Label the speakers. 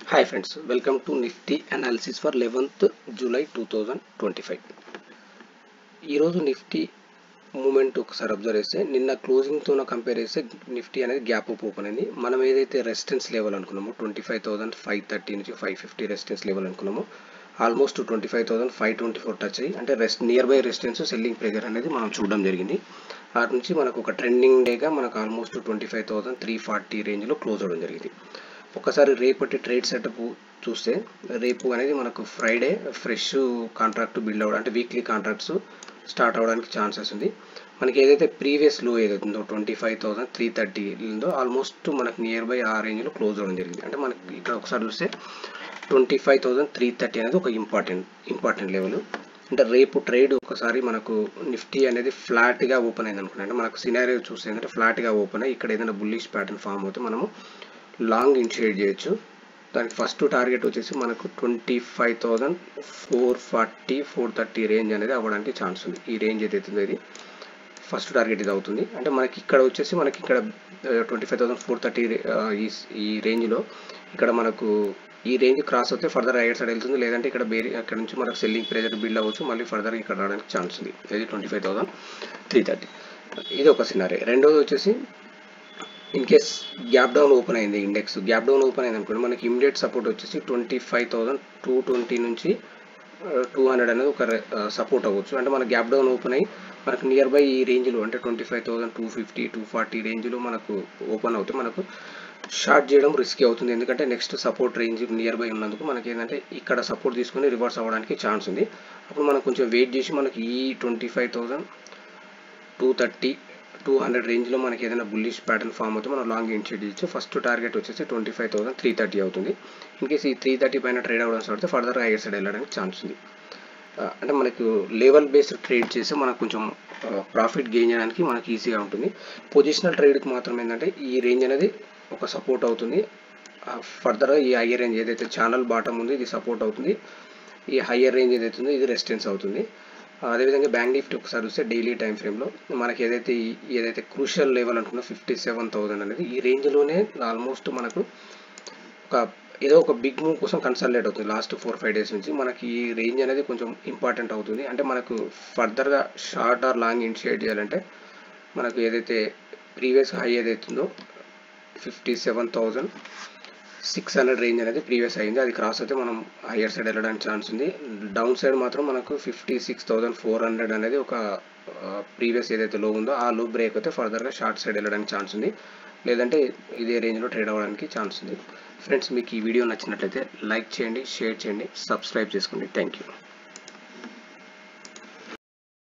Speaker 1: Hi friends, welcome to Nifty analysis for 11th July 2025. ఈరోజు Nifty moment ఒకసారి observe చేస్తే నిన్న క్లోజింగ్తో కంపేర్ చేస్తే నిఫ్టీ అనేది గ్యాప్ అప్ ఓపెన్ అయింది. మనం ఏదైతే రెసిస్టెన్స్ లెవెల్ అనుకున్నామో 25,530 నుంచి 550 రెసిస్టెన్స్ లెవెల్ అనుకున్నామో ఆల్మోస్ట్ 25,524 టచ్ అయ్యి అంటే near by resistance selling pressure అనేది మనం చూడడం జరిగింది. అటు నుంచి మనకు ఒక ట్రెండింగ్ డేగా మనకు ఆల్మోస్ట్ 25,340 రేంజ్లో క్లోజ్ అవ్వడం జరిగింది. ఒకసారి రేపటి ట్రేడ్ సెటప్ చూస్తే రేపు అనేది మనకు ఫ్రైడే ఫ్రెష్ కాంట్రాక్ట్ బిల్డ్ అవ్వడం అంటే వీక్లీ కాంట్రాక్ట్స్ స్టార్ట్ అవ్వడానికి ఛాన్సెస్ ఉంది. మనకి ఏదైతే ప్రీవియస్ లో ఏదైతుందో 25,330 ఉందో ఆల్మోస్ట్ మనకు నియర్ బై ఆ రేంజ్లో క్లోజ్ అవ్వడం జరిగింది. అంటే మనకి ఇక్కడ ఒకసారి చూస్తే 25,330 అనేది ఒక ఇంపార్టెంట్ లెవెల్. అంటే రేపు ట్రేడ్ ఒకసారి మనకు నిఫ్టీ అనేది ఫ్లాట్గా ఓపెన్ అయింది అనుకున్నాం. అంటే మనకు సినారియో చూస్తే ఏంటంటే ఫ్లాట్గా ఓపెన్ అయ్యి ఇక్కడ ఏదైనా బుల్లిష్ ప్యాటర్న్ ఫామ్ అవుతే మనము లాంగ్ ఇనిషియేట్ చేయొచ్చు. దానికి ఫస్ట్ టార్గెట్ వచ్చేసి మనకు 25,440-430 రేంజ్ అనేది అవ్వడానికి ఛాన్స్ ఉంది. ఈ రేంజ్ ఏదైతుందో ఇది ఫస్ట్ టార్గెట్ ఇది అవుతుంది. అంటే మనకి ఇక్కడ వచ్చేసి మనకి ఇక్కడ 25,430 ఈ రేంజ్లో ఇక్కడ మనకు ఈ రేంజ్ క్రాస్ అవుతే ఫర్దర్ రైట్ సైడ్ వెళ్తుంది. లేదంటే ఇక్కడ నుంచి మనకు సెల్లింగ్ ప్రెజర్ బిల్డ్ అవ్వచ్చు. మళ్ళీ ఫర్దర్ ఇక్కడ రావడానికి ఛాన్స్ ఉంది. ఇది 25,330. ఇది ఒక సినారీ. రెండోది వచ్చేసి in case gap down open అయింది, ఇండెక్స్ గ్యాప్ డౌన్ ఓపెన్ అయింది అనుకోండి, మనకి ఇమీడియట్ సపోర్ట్ వచ్చేసి 25,220 నుంచి 200 అనేది ఒక సపోర్ట్ అవ్వచ్చు. అంటే మన గ్యాప్ డౌన్ ఓపెన్ అయ్యి మనకు నియర్ బై ఈ రేంజ్లో అంటే 25,250-240 రేంజ్లో మనకు ఓపెన్ అవుతే మనకు షార్ట్ చేయడం రిస్కీ అవుతుంది. ఎందుకంటే next support range near by ఉన్నందుకు మనకి ఏంటంటే ఇక్కడ సపోర్ట్ తీసుకుని రివర్స్ అవ్వడానికి ఛాన్స్ ఉంది. అప్పుడు మనం కొంచెం వెయిట్ చేసి మనకి ఈ 25,230-200 రేంజ్లో మనకి ఏదైనా బుల్లిష్ ప్యాటర్న్ ఫామ్ అవుతే మనం లాంగ్ ఇనిషియేట్ చేయొచ్చు. ఫస్ట్ టార్గెట్ వచ్చేసి 25,330 అవుతుంది. ఇన్ కేస్ ఈ 330 పైన ట్రేడ్ అవ్వడం స్టార్ట్ అయితే ఫర్దర్ హైయర్ సైడ్ వెళ్ళడానికి ఛాన్స్ ఉంది. అంటే మనకు లెవెల్ బేస్డ్ ట్రేడ్ చేస్తే మనకు కొంచెం ప్రాఫిట్ గెయిన్ చేయడానికి మనకి ఈజీగా ఉంటుంది. పొజిషనల్ ట్రేడ్కి మాత్రం ఏంటంటే ఈ రేంజ్ అనేది ఒక సపోర్ట్ అవుతుంది. ఫర్దర్గా ఈ హయ్యర్ రేంజ్ ఏదైతే ఛానల్ బాటమ్ ఉంది ఇది సపోర్ట్ అవుతుంది. ఈ హయ్యర్ రేంజ్ ఏదైతుందో ఇది రెసిస్టెన్స్ అవుతుంది. అదేవిధంగా బ్యాంక్ నిఫ్టీ ఒకసారి చూస్తే డైలీ టైం ఫ్రేమ్లో మనకి ఏదైతే క్రూషియల్ లెవెల్ అనుకున్న 57,000 అనేది ఈ రేంజ్లోనే ఆల్మోస్ట్ మనకు ఏదో ఒక బిగ్ మూవ్ కోసం కన్సల్టేట్ అవుతుంది. లాస్ట్ 4-5 డేస్ నుంచి మనకి ఈ రేంజ్ అనేది కొంచెం ఇంపార్టెంట్ అవుతుంది. అంటే మనకు ఫర్దర్గా షార్ట్ ఆర్ లాంగ్ ఇనిషియేట్ చేయాలంటే మనకు ఏదైతే ప్రీవియస్ హై ఏదైతుందో 57,600 రేంజ్ అనేది ప్రీవియస్ అయింది. అది క్రాస్ అయితే మనం హయ్యర్ సైడ్ వెళ్ళడానికి ఛాన్స్ ఉంది. డౌన్ సైడ్ మాత్రం మనకు 56,400 అనేది ఒక ప్రీవియస్ ఏదైతే లో ఉందో ఆ లో బ్రేక్ అయితే ఫర్దర్గా షార్ట్ సైడ్ వెళ్ళడానికి ఛాన్స్ ఉంది. లేదంటే ఇదే రేంజ్లో ట్రేడ్ అవ్వడానికి ఛాన్స్ ఉంది. ఫ్రెండ్స్, మీకు ఈ వీడియో నచ్చినట్లయితే లైక్ చేయండి, షేర్ చేయండి, సబ్స్క్రైబ్ చేసుకోండి. Thank you.